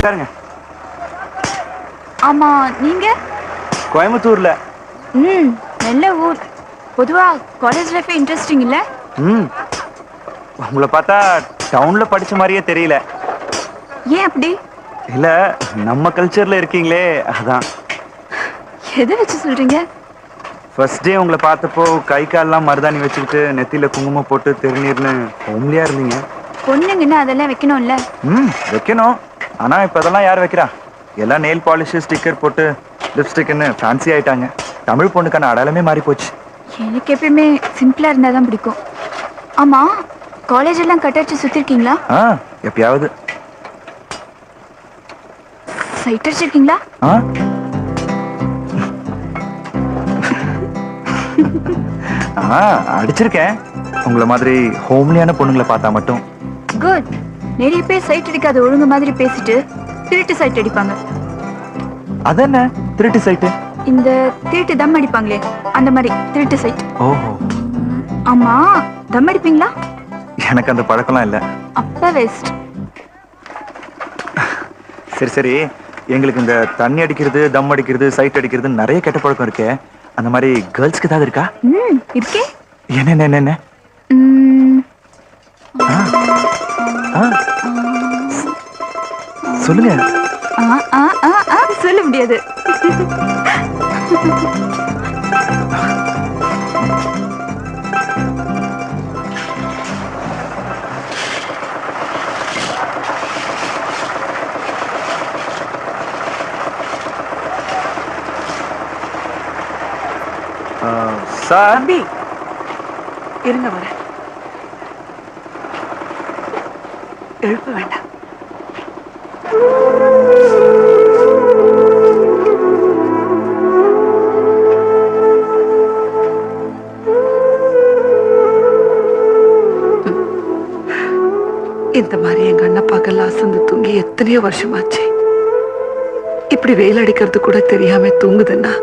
உட்காருங்க. ஆமா, நீங்க? கோயம்புத்தூர்ல. நல்ல ஊர். பொதுவா காலேஜ் லைஃப் இன்ட்ரெஸ்டிங் இல்ல? உங்களை பார்த்தா டவுன்ல படிச்ச மாதிரியே தெரியல. ஏன் அப்படி? இல்ல, நம்ம கல்ச்சர்ல இருக்கீங்களே அதான். எதை வச்சு சொல்றீங்க? ஃபர்ஸ்ட் டே உங்களை பார்த்தப்போ கை கால்லாம் மருதாணி வச்சுக்கிட்டு நெத்தியில குங்குமம் போட்டு திருநீர்னு ஹோம்லியா இருந்தீங்க. பொண்ணுங்கன்னா அதெல்லாம் வைக்கணும்ல? வைக்கணும். ஆனா இப்ப அதெல்லாம் யார் வைக்கிறா? எல்லாம் நெயில் பாலிஷ், ஸ்டிக்கர் போட்டு லிப்ஸ்டிக்னு ஃபேன்சி ஆயிட்டாங்க. தமிழ் பொண்ணுக்கான அடையாளமே மாறி போச்சு. எனக்கு எப்பயுமே சிம்பிளா இருந்தாதான் பிடிக்கும். ஆமா, காலேஜ் எல்லாம் கட்டடிச்சு சுத்திருக்கீங்களா? எப்பயாவது. சைட் அடிச்சிருக்கீங்களா? அடிச்சிருக்கேன். உங்களை மாதிரி ஹோம்லியான பொண்ணுங்களை பார்த்தா மட்டும். குட். நிறைய பேர் சைட் அடிக்காத ஒழுங்கு மாதிரி பேசிட்டு திருட்டு சைட் அடிப்பாங்க. அதென்ன திருட்டு சைட்டு? இந்த திருட்டு தம் அடிப்பாங்களே, அந்த மாதிரி திருட்டு சைட். ஓஹோ. ஆமா, தம் அடிப்பீங்களா? எனக்கு அந்த பழக்கம்லாம் இல்ல. அப்ப வேஸ்ட். சரி சரி, எங்களுக்கு இந்த தண்ணி அடிக்கிறது, தம் அடிக்கிறது, சைட் அடிக்கிறது நிறைய கெட்ட பழக்கம் இருக்கே. அந்த மாதிரி கேர்ள்ஸ்க்கு ஏதாவது இருக்கா? இருக்கே. என்ன என்ன என்ன? சொல்லுங்க. சொல்ல முடியாது. தம்பி இருங்க, வர எழுப்ப வேண்டாம். இந்த மாதிரி எங்க அண்ணா பகல் அசந்து தூங்கி எத்தனையோ வருஷமாச்சு. இப்படி வெயில் அடிக்கிறது கூட தெரியாம தூங்குதுன்னா